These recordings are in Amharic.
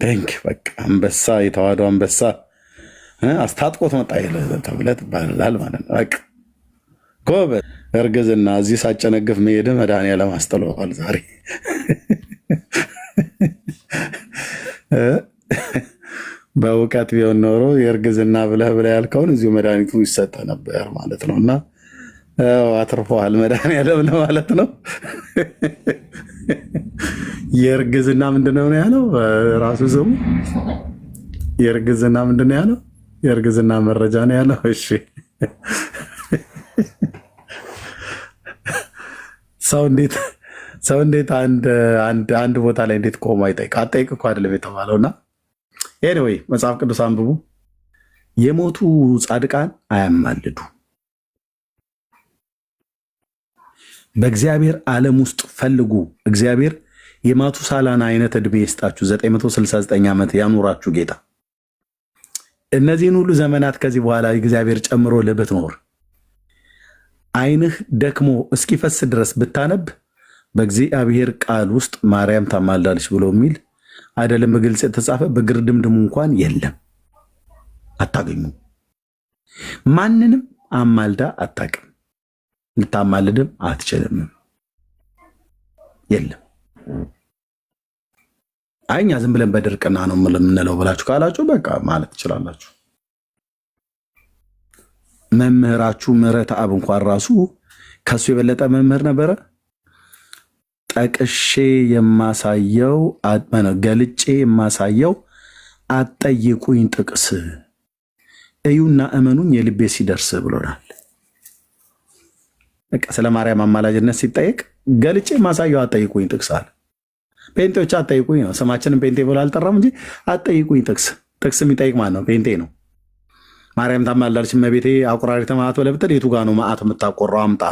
ደንክ በቃ አንበሳ የተዋህዶ አንበሳ አስታጥቆት መጣ ተብለህ ትባላል ማለት ነው። በቃ ጎበዝ እርግዝና እዚህ ሳጨነግፍ መሄድ መድኃኒዓለም አስጥሎታል ዛሬ በእውቀት ቢሆን ኖሮ የእርግዝና ብለህ ያልከውን እዚሁ መድኃኒቱ ይሰጠ ነበር ማለት ነው። እና አትርፈዋል መድኃኒዓለም ለማለት ነው። የእርግዝና ምንድነው ነው ያለው ራሱ ስሙ? የእርግዝና ምንድነው ያለው? የእርግዝና መረጃ ነው ያለው። እሺ ሰው እንዴት አንድ ቦታ ላይ እንዴት ቆሞ አይጠይቅ? አጠይቅ እኮ አይደለም የተባለውና ኤኒዌይ መጽሐፍ ቅዱስ አንብቡ። የሞቱ ጻድቃን አያማልዱ። በእግዚአብሔር ዓለም ውስጥ ፈልጉ። እግዚአብሔር የማቱሳላን አይነት ዕድሜ ይስጣችሁ፣ 969 ዓመት ያኑራችሁ ጌታ። እነዚህን ሁሉ ዘመናት ከዚህ በኋላ እግዚአብሔር ጨምሮ ብትኖር ዓይንህ ደክሞ እስኪፈስ ድረስ ብታነብ በእግዚአብሔር ቃል ውስጥ ማርያም ታማልዳለች ብሎ የሚል አይደለም በግልጽ የተጻፈ በግርድምድሙ እንኳን የለም። አታገኙ። ማንንም አማልዳ አታውቅም፣ ልታማልድም አትችልም። የለም። አይኛ ዝም ብለን በድርቅና ነው የምንለው ብላችሁ ካላችሁ በቃ ማለት ትችላላችሁ። መምህራችሁ ምህረት አብ እንኳን ራሱ ከሱ የበለጠ መምህር ነበረ። ጠቅሼ የማሳየው ገልጬ የማሳየው አትጠይቁኝ ጥቅስ እዩና እመኑኝ የልቤ ሲደርስ ብሎናል። በቃ ስለ ማርያም አማላጅነት ሲጠየቅ ገልጬ የማሳየው አትጠይቁኝ ጥቅስ አለ። ፔንቴዎች አትጠይቁኝ ነው። ስማችንን ፔንቴ ብሎ አልጠራም እንጂ አትጠይቁኝ ጥቅስ የሚጠይቅ ማን ነው? ፔንቴ ነው። ማርያም ታማልዳለች እመቤቴ አቁራሪተ መዓት ብለህ የቱ ጋ ነው መዓት የምታቆራው? አምጣ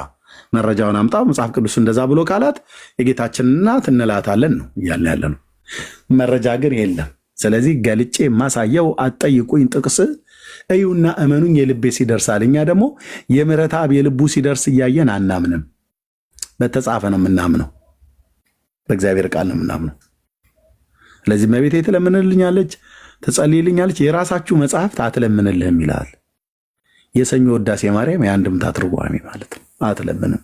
መረጃውን አምጣ። መጽሐፍ ቅዱስ እንደዛ ብሎ ካላት የጌታችን እናት እንላታለን ነው እያልን ያለ ነው። መረጃ ግን የለም። ስለዚህ ገልጬ የማሳየው አትጠይቁኝ ጥቅስ እዩና እመኑኝ የልቤ ሲደርሳል። እኛ ደግሞ የምህረት አብ የልቡ ሲደርስ እያየን አናምንም። በተጻፈ ነው የምናምነው፣ በእግዚአብሔር ቃል ነው የምናምነው። ስለዚህ እመቤቴ ትለምንልኛለች፣ ትጸልይልኛለች። የራሳችሁ መጽሐፍት አትለምንልህም ይላል። የሰኞ ውዳሴ ማርያም የአንድምታ ትርጓሜ ማለት ነው። አትለምንም።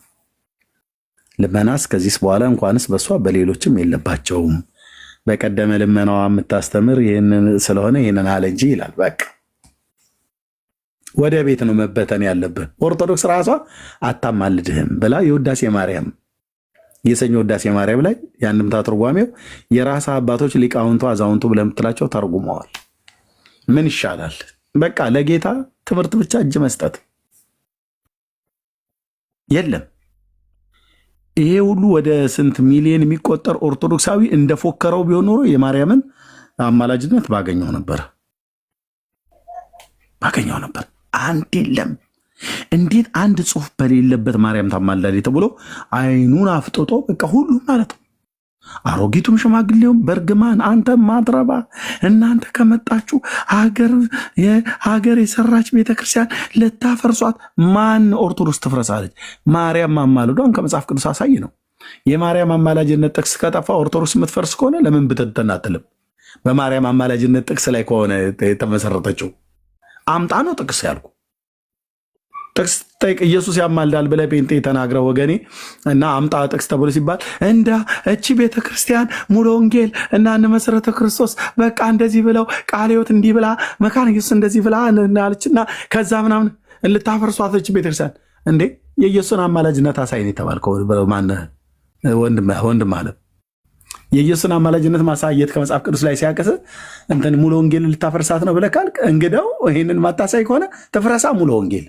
ልመናስ ከዚህስ በኋላ እንኳንስ በሷ በሌሎችም የለባቸውም። በቀደመ ልመናዋ የምታስተምር ይህንን ስለሆነ ይህንን አለ እንጂ ይላል። በቃ ወደ ቤት ነው መበተን ያለብህ። ኦርቶዶክስ ራሷ አታማልድህም ብላ የውዳሴ ማርያም የሰኞ ውዳሴ ማርያም ላይ የአንድምታ ትርጓሜው የራሳ አባቶች ሊቃውንቱ አዛውንቱ ብለህ የምትላቸው ተርጉመዋል። ምን ይሻላል? በቃ ለጌታ ትምህርት ብቻ እጅ መስጠት የለም። ይሄ ሁሉ ወደ ስንት ሚሊዮን የሚቆጠር ኦርቶዶክሳዊ እንደፎከረው ቢሆን ኖሮ የማርያምን አማላጅነት ባገኘው ነበር። አንድ የለም። እንዴት አንድ ጽሑፍ በሌለበት ማርያም ታማልዳለች ተብሎ አይኑን አፍጥጦ በቃ ሁሉ ማለት ነው። አሮጊቱም ሽማግሌውም በእርግማን አንተ ማትረባ እናንተ ከመጣችሁ ሀገር የሰራች ቤተክርስቲያን ልታፈርሷት ማን ኦርቶዶክስ ትፍረሳለች? ማርያም ማማልዷን ከመጽሐፍ ቅዱስ አሳይ ነው። የማርያም አማላጅነት ጥቅስ ከጠፋ ኦርቶዶክስ የምትፈርስ ከሆነ ለምን ብትንትን አትልም? በማርያም አማላጅነት ጥቅስ ላይ ከሆነ የተመሰረተችው አምጣ ነው ጥቅስ ያልኩ። ጥቅስ ጠይቅ ኢየሱስ ያማልዳል ብለህ ጴንጤ ተናግረህ ወገኔ እና አምጣ ጥቅስ ተብሎ ሲባል እንደ እቺ ቤተክርስቲያን ሙሉ ወንጌል እና መሰረተ ክርስቶስ በቃ እንደዚህ ብለው ቃለ ሕይወት እንዲህ ብላ መካነ ኢየሱስ እንደዚህ ብላ አለችና ከዛ ምናምን ልታፈርሷት እቺ ቤተክርስቲያን እንዴ የኢየሱስን አማላጅነት አሳይ ነው የተባልከው። ማነህ ወንድም አለ የኢየሱስን አማላጅነት ማሳየት ከመጽሐፍ ቅዱስ ላይ ሲያቀስ እንትን ሙሉ ወንጌል ልታፈርሳት ነው ብለህ ካልክ እንግዲያው ይህንን ማታሳይ ከሆነ ትፍረሳ ሙሉ ወንጌል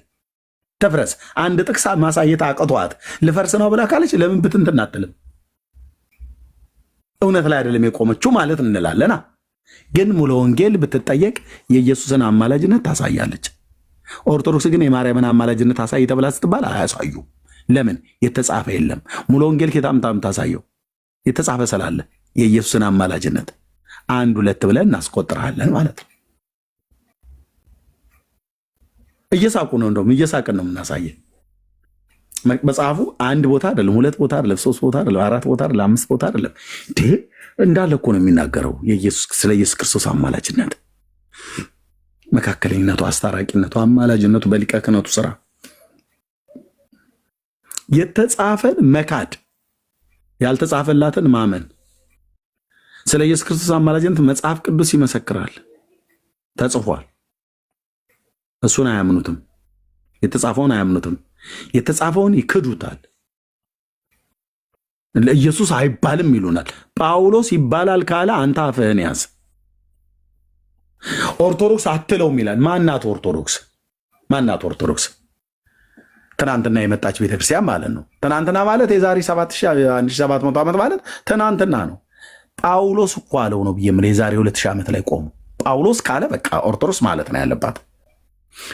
ተፍረስ። አንድ ጥቅስ ማሳየት አቅቷት ልፈርስ ነው ብላ ካለች ለምን ብትንትን አትልም? እውነት ላይ አይደለም የቆመችው ማለት እንላለና። ግን ሙሉ ወንጌል ብትጠየቅ የኢየሱስን አማላጅነት ታሳያለች። ኦርቶዶክስ ግን የማርያምን አማላጅነት አሳይ ተብላ ስትባል አያሳዩ። ለምን? የተጻፈ የለም። ሙሉ ወንጌል ከታምታም ታሳየው የተጻፈ ስላለ የኢየሱስን አማላጅነት አንድ ሁለት ብለን እናስቆጥራለን ማለት ነው። እየሳቁ ነው፣ እንደውም እየሳቅን ነው የምናሳየ። መጽሐፉ አንድ ቦታ አይደለም፣ ሁለት ቦታ አይደለም፣ ሶስት ቦታ አይደለም፣ አራት ቦታ አይደለም፣ አምስት ቦታ አይደለም። እንዳለ እኮ ነው የሚናገረው ስለ ኢየሱስ ክርስቶስ አማላጅነት፣ መካከለኝነቱ፣ አስታራቂነቱ፣ አማላጅነቱ፣ በሊቀ ክህነቱ ስራ የተጻፈን መካድ፣ ያልተጻፈላትን ማመን። ስለ ኢየሱስ ክርስቶስ አማላጅነት መጽሐፍ ቅዱስ ይመሰክራል፣ ተጽፏል። እሱን አያምኑትም፣ የተጻፈውን አያምኑትም። የተጻፈውን ይክዱታል። ለኢየሱስ አይባልም ይሉናል። ጳውሎስ ይባላል ካለ አንተ አፍህን ያዝ። ኦርቶዶክስ አትለውም ይላል። ማናት ኦርቶዶክስ? ማናት ኦርቶዶክስ? ትናንትና የመጣች ቤተክርስቲያን ማለት ነው። ትናንትና ማለት የዛሬ 1700 ዓመት ማለት ትናንትና ነው። ጳውሎስ እኮ አለው ነው ብዬ የምልህ የዛሬ 2000 ዓመት ላይ ቆሙ። ጳውሎስ ካለ በቃ ኦርቶዶክስ ማለት ነው ያለባት።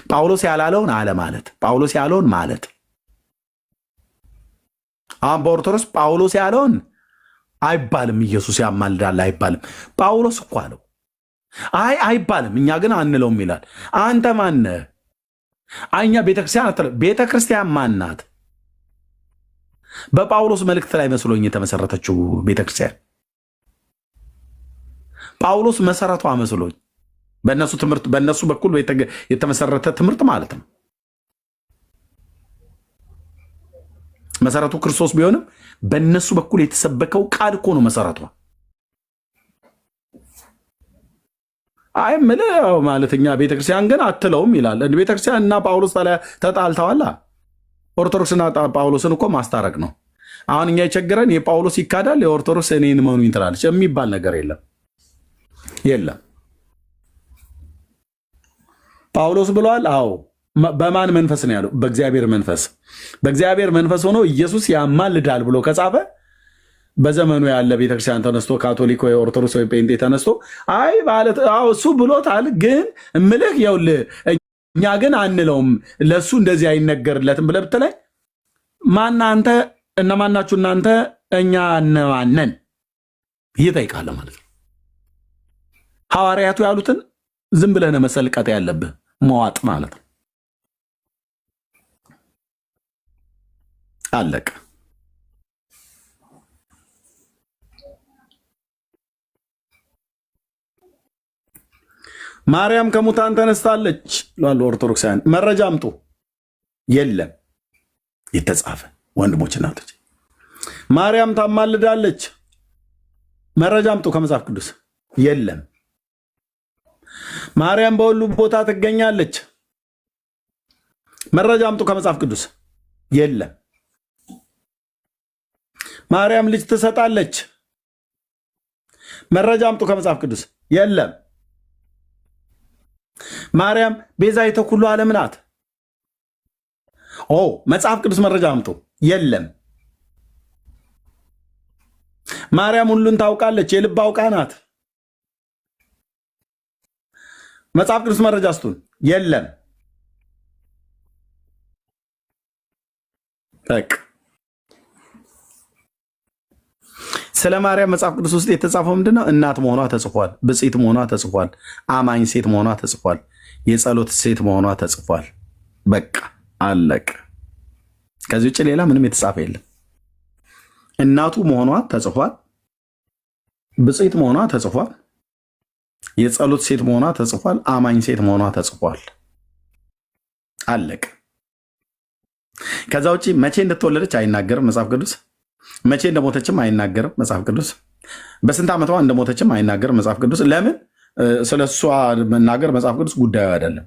ጳውሎስ ያላለውን አለ ማለት፣ ጳውሎስ ያለውን ማለት። አሁን በኦርቶዶክስ ጳውሎስ ያለውን አይባልም፣ ኢየሱስ ያማልዳል አይባልም። ጳውሎስ እኮ አለው። አይባልም፣ እኛ ግን አንለውም ይላል። አንተ ማነህ? እኛ ቤተክርስቲያን አትለው። ቤተክርስቲያን ማናት? በጳውሎስ መልእክት ላይ መስሎኝ የተመሰረተችው ቤተክርስቲያን ጳውሎስ መሰረቷ መስሎኝ በእነሱ ትምህርት በእነሱ በኩል የተመሰረተ ትምህርት ማለት ነው። መሰረቱ ክርስቶስ ቢሆንም በእነሱ በኩል የተሰበከው ቃል እኮ ነው መሰረቷ። ማለት እኛ ቤተክርስቲያን ግን አትለውም ይላል። ቤተክርስቲያን እና ጳውሎስ ተጣልተዋላ። ኦርቶዶክስና ጳውሎስን እኮ ማስታረቅ ነው። አሁን እኛ የቸገረን የጳውሎስ ይካዳል፣ የኦርቶዶክስ እኔን መኑኝ ትላለች። የሚባል ነገር የለም። ጳውሎስ ብለዋል። አዎ በማን መንፈስ ነው ያለው? በእግዚአብሔር መንፈስ። በእግዚአብሔር መንፈስ ሆኖ ኢየሱስ ያማልዳል ብሎ ከጻፈ በዘመኑ ያለ ቤተክርስቲያን ተነስቶ ካቶሊክ ወይ ኦርቶዶክስ ወይ ጴንጤ ተነስቶ ማለት እሱ ብሎታል፣ ግን እምልህ ይኸውልህ እኛ ግን አንለውም፣ ለእሱ እንደዚህ አይነገርለትም ብለህ ብትለኝ አንተ እነማናችሁ እናንተ እኛ እነማነን ይጠይቃለ ማለት ነው። ሐዋርያቱ ያሉትን ዝም ብለህ ነው መሰልቀጥ ያለብህ፣ መዋጥ ማለት ነው። አለቀ። ማርያም ከሙታን ተነስታለች ላሉ ኦርቶዶክሳውያን መረጃ አምጡ። የለም የተጻፈ ወንድሞች እናቶች፣ ማርያም ታማልዳለች መረጃ አምጡ ከመጽሐፍ ቅዱስ። የለም። ማርያም በሁሉ ቦታ ትገኛለች መረጃ አምጡ ከመጽሐፍ ቅዱስ። የለም። ማርያም ልጅ ትሰጣለች መረጃ አምጡ ከመጽሐፍ ቅዱስ። የለም። ማርያም ቤዛዊተ ኩሉ ዓለም ናት። መጽሐፍ ቅዱስ መረጃ አምጡ። የለም። ማርያም ሁሉን ታውቃለች፣ የልብ አውቃ ናት። መጽሐፍ ቅዱስ መረጃ ስጡን። የለም። ስለ ማርያም መጽሐፍ ቅዱስ ውስጥ የተጻፈው ምንድነው? እናት መሆኗ ተጽፏል። ብጽዕት መሆኗ ተጽፏል። አማኝ ሴት መሆኗ ተጽፏል። የጸሎት ሴት መሆኗ ተጽፏል። በቃ አለቅ። ከዚህ ውጭ ሌላ ምንም የተጻፈ የለም። እናቱ መሆኗ ተጽፏል። ብጽዕት መሆኗ ተጽፏል። የጸሎት ሴት መሆኗ ተጽፏል። አማኝ ሴት መሆኗ ተጽፏል። አለቅ። ከዛ ውጭ መቼ እንደተወለደች አይናገርም መጽሐፍ ቅዱስ። መቼ እንደሞተችም አይናገርም መጽሐፍ ቅዱስ። በስንት ዓመቷ እንደሞተችም አይናገርም መጽሐፍ ቅዱስ። ለምን? ስለ እሷ መናገር መጽሐፍ ቅዱስ ጉዳዩ አይደለም።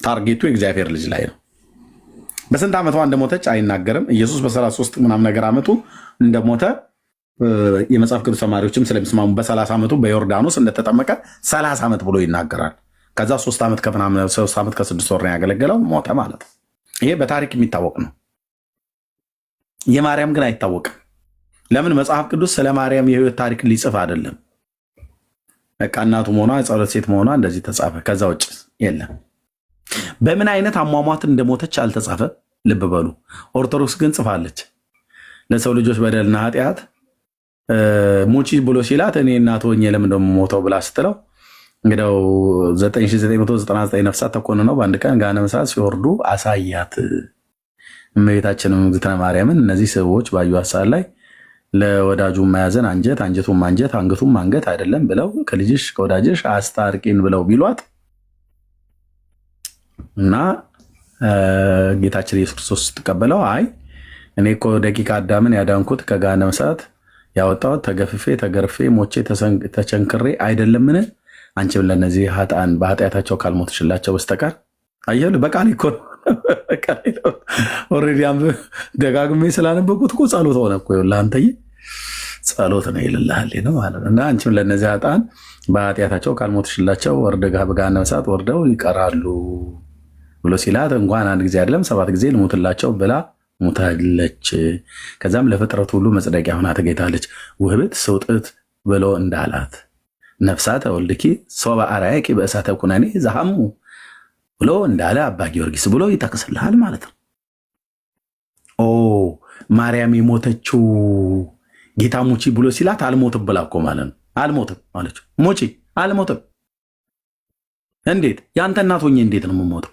ታርጌቱ የእግዚአብሔር ልጅ ላይ ነው። በስንት ዓመቷ እንደሞተች አይናገርም። ኢየሱስ በ33 ምናምን ነገር ዓመቱ እንደሞተ የመጽሐፍ ቅዱስ ተማሪዎችም ስለሚስማሙ በ30 ዓመቱ በዮርዳኖስ እንደተጠመቀ 30 ዓመት ብሎ ይናገራል። ከዛ 3 ዓመት ከምናምን 3 ዓመት ከ6 ወር ነው ያገለገለው፣ ሞተ ማለት ነው። ይሄ በታሪክ የሚታወቅ ነው። የማርያም ግን አይታወቅም። ለምን? መጽሐፍ ቅዱስ ስለ ማርያም የህይወት ታሪክ ሊጽፍ አይደለም። በቃ እናቱ መሆኗ የጸሎት ሴት መሆኗ እንደዚህ ተጻፈ። ከዛ ውጭ የለም። በምን አይነት አሟሟት እንደሞተች አልተጻፈ። ልብ በሉ። ኦርቶዶክስ ግን ጽፋለች። ለሰው ልጆች በደልና ኃጢአት ሙቺ ብሎ ሲላት እኔ እናት ሆኜ ለምን ደሞ ሞተው ብላ ስትለው እንግዲያው 9999 ነፍሳት ተኮንነው በአንድ ቀን ገሃነመ እሳት ሲወርዱ አሳያት። እመቤታችንም እግዝእትነ ማርያምን እነዚህ ሰዎች ባዩት ሰዓት ላይ ለወዳጁ ማያዘን አንጀት አንጀቱም አንጀት አንገቱም አንገት አይደለም ብለው ከልጅሽ ከወዳጅሽ አስታርቂን ብለው ቢሏት እና ጌታችን ኢየሱስ ክርስቶስ ስትቀበለው አይ እኔ እኮ ደቂቀ አዳምን ያዳንኩት ከገሃነመ እሳት ያወጣሁት ተገፍፌ ተገርፌ ሞቼ ተቸንክሬ አይደለምን? አንቺም ለእነዚህ ኃጥአን በኃጢአታቸው ካልሞትሽላቸው በስተቀር አየህ፣ በቃል እኮ ኦልሬዲ ደጋግሜ ስላነበብኩት እኮ ጸሎት ሆነ እኮ ለአንተዬ ጸሎት ነው ይልልሃል ነው ማለት ነው። እና አንቺም ለእነዚህ ኃጥአን በኃጢአታቸው ካልሞትሽላቸው በገሃነመ እሳት ወርደው ይቀራሉ ብሎ ሲላት እንኳን አንድ ጊዜ አይደለም 7 ጊዜ ልሙትላቸው ብላ ሙታለች። ከዛም ለፍጥረት ሁሉ መጽደቂያ ሆና ተገኝታለች። ውህብት ስውጥት ብሎ እንዳላት ነፍሳተ ወልድኪ ሶበ አርአያኪ በእሳተ ኩነኔ ዘሐሙ ብሎ እንዳለ አባ ጊዮርጊስ ብሎ ይጠቅስልሃል ማለት ነው። ኦ ማርያም የሞተችው ጌታ ሙቺ ብሎ ሲላት አልሞትም ብላ እኮ ማለት ነው። አልሞትም ማለችው። ሙቺ አልሞትም። እንዴት ያንተ እናት ሆኜ እንዴት ነው የምሞተው?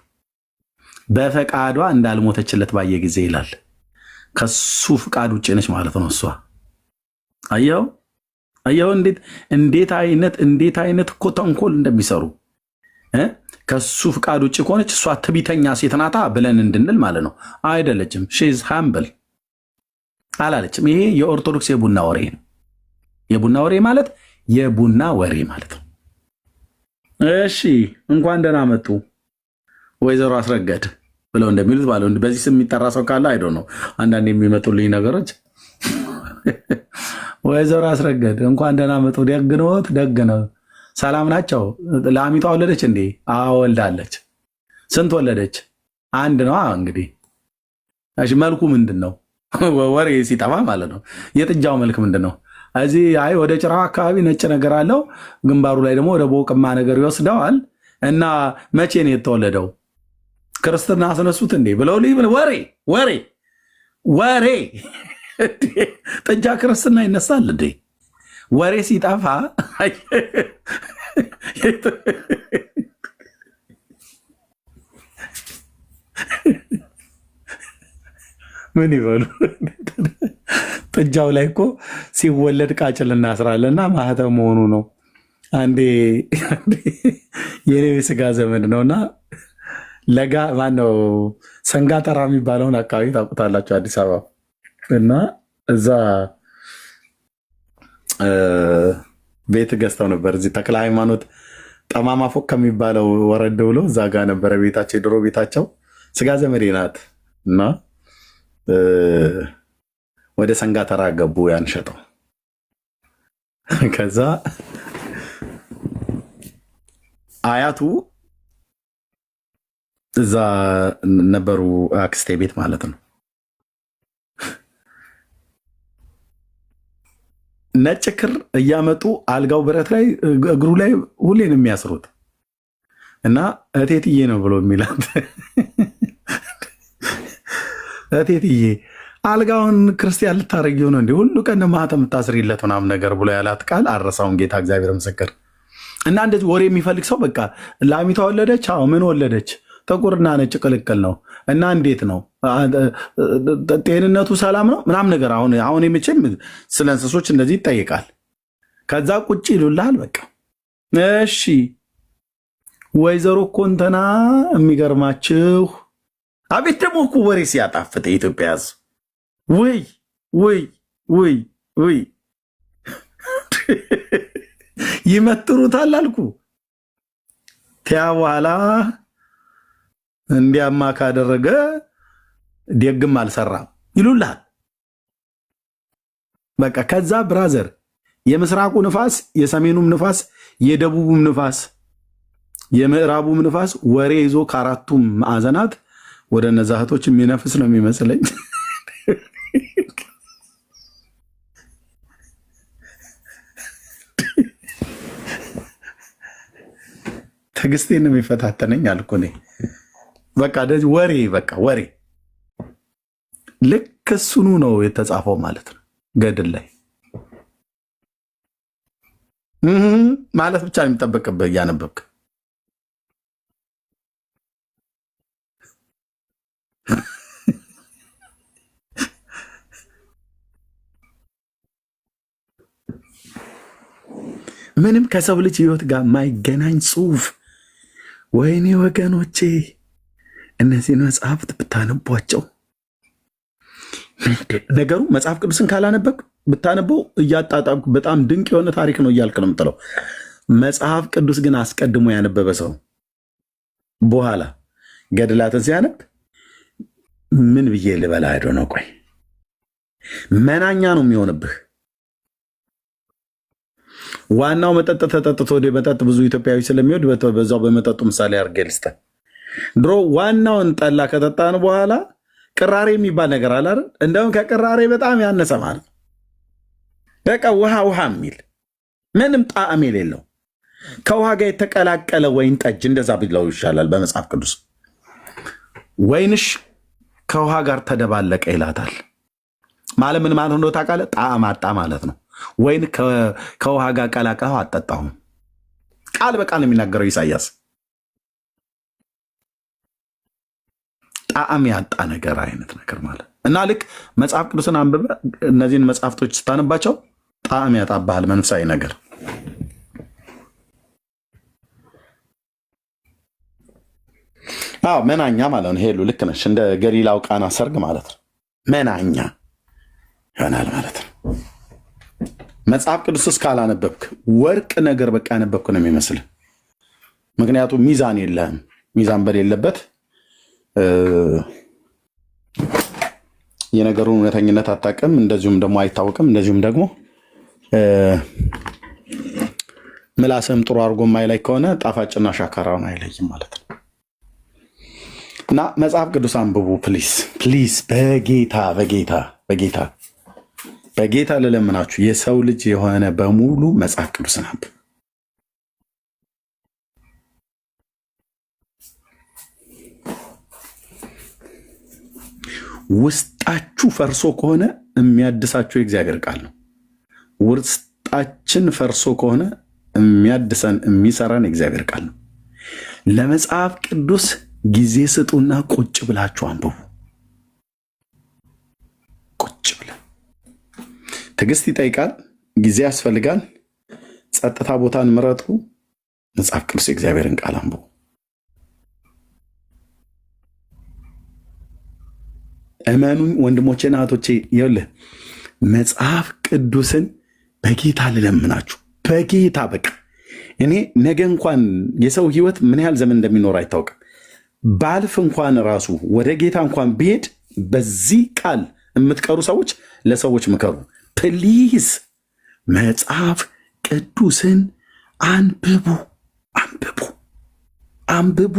በፈቃዷ እንዳልሞተችለት ባየ ጊዜ ይላል። ከሱ ፍቃድ ውጭ ነች ማለት ነው እሷ። አየው እንዴት አይነት እኮ ተንኮል እንደሚሰሩ ከሱ ፍቃድ ውጭ ከሆነች እሷ ትቢተኛ ሴት ናታ ብለን እንድንል ማለት ነው። አይደለችም። ሺዝ ሃምብል አላለችም። ይሄ የኦርቶዶክስ የቡና ወሬ ነው። የቡና ወሬ ማለት የቡና ወሬ ማለት ነው። እሺ እንኳን ደህና መጡ ወይዘሮ አስረገድ ብለው እንደሚሉት ባለው በዚህ ስም የሚጠራ ሰው ካለ አይዶ ነው። አንዳንድ የሚመጡልኝ ነገሮች ወይዘሮ አስረገድ እንኳን ደህና መጡ። ደግነዎት? ደግ ነው። ሰላም ናቸው? ላሚቷ ወለደች እንዴ? አዎ ወልዳለች። ስንት ወለደች? አንድ ነው እንግዲህ። እሺ መልኩ ምንድን ነው? ወሬ ሲጠፋ ማለት ነው። የጥጃው መልክ ምንድን ነው? እዚህ አይ ወደ ጭራው አካባቢ ነጭ ነገር አለው፣ ግንባሩ ላይ ደግሞ ወደ ቦቅማ ነገር ይወስደዋል። እና መቼ ነው የተወለደው? ክርስትና አስነሱት እንዴ ብለው ወሬ ጥጃ ክርስትና ይነሳል እንዴ? ወሬ ሲጠፋ ምን ይበሉ? ጥጃው ላይ እኮ ሲወለድ ቃጭል እናስራለና ማህተም መሆኑ ነው። አንዴ የኔ ስጋ ዘመድ ነውና ለጋ ማነው ሰንጋተራ የሚባለውን አካባቢ ታውቁታላችሁ፣ አዲስ አበባ እና እዛ ቤት ገዝተው ነበር። እዚህ ተክለ ሃይማኖት ጠማማ ፎቅ ከሚባለው ወረድ ብሎ እዛ ጋር ነበረ ቤታቸው፣ የድሮ ቤታቸው። ስጋ ዘመዴ ናት እና ወደ ሰንጋተራ ገቡ ያን ሸጠው። ከዛ አያቱ እዛ ነበሩ፣ አክስቴ ቤት ማለት ነው። ነጭ ክር እያመጡ አልጋው ብረት ላይ እግሩ ላይ ሁሌ ነው የሚያስሩት እና እቴትዬ ነው ብሎ የሚላት እቴትዬ አልጋውን ክርስቲያን ልታረጊው ነው እንዲ ሁሉ ቀን ማህተም የምታስሪለት ምናምን ነገር ብሎ ያላት ቃል አረሳውን ጌታ እግዚአብሔር ምስክር። እና እንደዚህ ወሬ የሚፈልግ ሰው በቃ ላሚቷ ወለደች። አዎ ምን ወለደች? ጥቁርና ነጭ ቅልቅል ነው። እና እንዴት ነው ጤንነቱ ሰላም ነው ምናምን ነገር። አሁን የምችም ስለ እንስሶች እንደዚህ ይጠይቃል። ከዛ ቁጭ ይሉልሃል በቃ። እሺ ወይዘሮ እኮ እንትና የሚገርማችሁ አቤት ደግሞ እኮ ወሬ ሲያጣፍጥ የኢትዮጵያ ሕዝብ ውይ ይመትሩታል አልኩ። ቲያ በኋላ እንዲያማ ካደረገ ደግም አልሰራም ይሉልሃል በቃ። ከዛ ብራዘር የምስራቁ ንፋስ፣ የሰሜኑም ንፋስ፣ የደቡቡም ንፋስ፣ የምዕራቡም ንፋስ ወሬ ይዞ ከአራቱም ማዕዘናት ወደ እነዛ እህቶች የሚነፍስ ነው የሚመስለኝ። ትዕግስቴን ነው የሚፈታተነኝ አልኩ እኔ። በቃ እንደዚህ ወሬ ልክ እሱኑ ነው የተጻፈው ማለት ነው ገድል ላይ ማለት ብቻ ነው የሚጠበቅብህ እያነበብክ። ምንም ከሰው ልጅ ህይወት ጋር ማይገናኝ ጽሁፍ። ወይኔ ወገኖቼ እነዚህን መጽሐፍት ብታነቧቸው ነገሩ መጽሐፍ ቅዱስን ካላነበብ ብታነበው እያጣጣምኩ በጣም ድንቅ የሆነ ታሪክ ነው እያልክ ነው የምጥለው። መጽሐፍ ቅዱስ ግን አስቀድሞ ያነበበ ሰው በኋላ ገድላትን ሲያነብ ምን ብዬ ልበላ አይዶ ነው። ቆይ መናኛ ነው የሚሆንብህ። ዋናው መጠጥ ተጠጥቶ ወደ መጠጥ ብዙ ኢትዮጵያዊ ስለሚወድ በዛው በመጠጡ ምሳሌ አድርጌ ልስጥህ። ድሮ ዋናውን ጠላ ከጠጣን በኋላ ቅራሬ የሚባል ነገር አለ አይደል? እንደውም ከቅራሬ በጣም ያነሰ ማለት ነው። በቃ ውሃ ውሃ የሚል ምንም ጣዕም የሌለው ከውሃ ጋር የተቀላቀለ ወይን ጠጅ እንደዛ ብለው ይሻላል በመጽሐፍ ቅዱስ። ወይንሽ ከውሃ ጋር ተደባለቀ ይላታል። ማለት ምን ማለት እንደው ታውቃለህ? ጣዕም አጣ ማለት ነው። ወይን ከውሃ ጋር ቀላቀለው አጠጣሁም። ቃል በቃል ነው የሚናገረው ኢሳያስ። ጣዕም ያጣ ነገር አይነት ነገር ማለት እና ልክ መጽሐፍ ቅዱስን አንብበ እነዚህን መጽሐፍቶች ስታነባቸው ጣዕም ያጣባሃል መንፈሳዊ ነገር። አዎ መናኛ ማለት ነው። ሄሉ ልክ ነሽ። እንደ ገሊላው ቃና ሰርግ ማለት ነው። መናኛ ይሆናል ማለት ነው። መጽሐፍ ቅዱስ እስካላነበብክ ወርቅ ነገር በቃ ያነበብክ ነው የሚመስል። ምክንያቱም ሚዛን የለህም። ሚዛን በሌለበት የነገሩን እውነተኝነት አታውቅም፣ እንደዚሁም ደግሞ አይታወቅም። እንደዚሁም ደግሞ ምላስም ጥሩ አድርጎ ማይላይ ከሆነ ጣፋጭና ሻካራውን አይለይም ማለት ነው። እና መጽሐፍ ቅዱስ አንብቡ ፕሊስ ፕሊስ። በጌታ በጌታ በጌታ በጌታ ልለምናችሁ፣ የሰው ልጅ የሆነ በሙሉ መጽሐፍ ቅዱስን አንብቡ። ውስጣችሁ ፈርሶ ከሆነ የሚያድሳችሁ የእግዚአብሔር ቃል ነው። ውስጣችን ፈርሶ ከሆነ የሚያድሰን የሚሰራን የእግዚአብሔር ቃል ነው። ለመጽሐፍ ቅዱስ ጊዜ ስጡና ቁጭ ብላችሁ አንብቡ። ቁጭ ብለን ትዕግስት ይጠይቃል፣ ጊዜ ያስፈልጋል። ጸጥታ ቦታን ምረጡ። መጽሐፍ ቅዱስ የእግዚአብሔርን ቃል አንብቡ። እመኑኝ ወንድሞቼና እህቶቼ፣ ይኸውልህ መጽሐፍ ቅዱስን በጌታ ልለምናችሁ፣ በጌታ በቃ እኔ ነገ እንኳን የሰው ህይወት ምን ያህል ዘመን እንደሚኖር አይታወቅም። ባልፍ እንኳን ራሱ ወደ ጌታ እንኳን ብሄድ በዚህ ቃል የምትቀሩ ሰዎች ለሰዎች ምከሩ ፕሊዝ። መጽሐፍ ቅዱስን አንብቡ አንብቡ አንብቡ።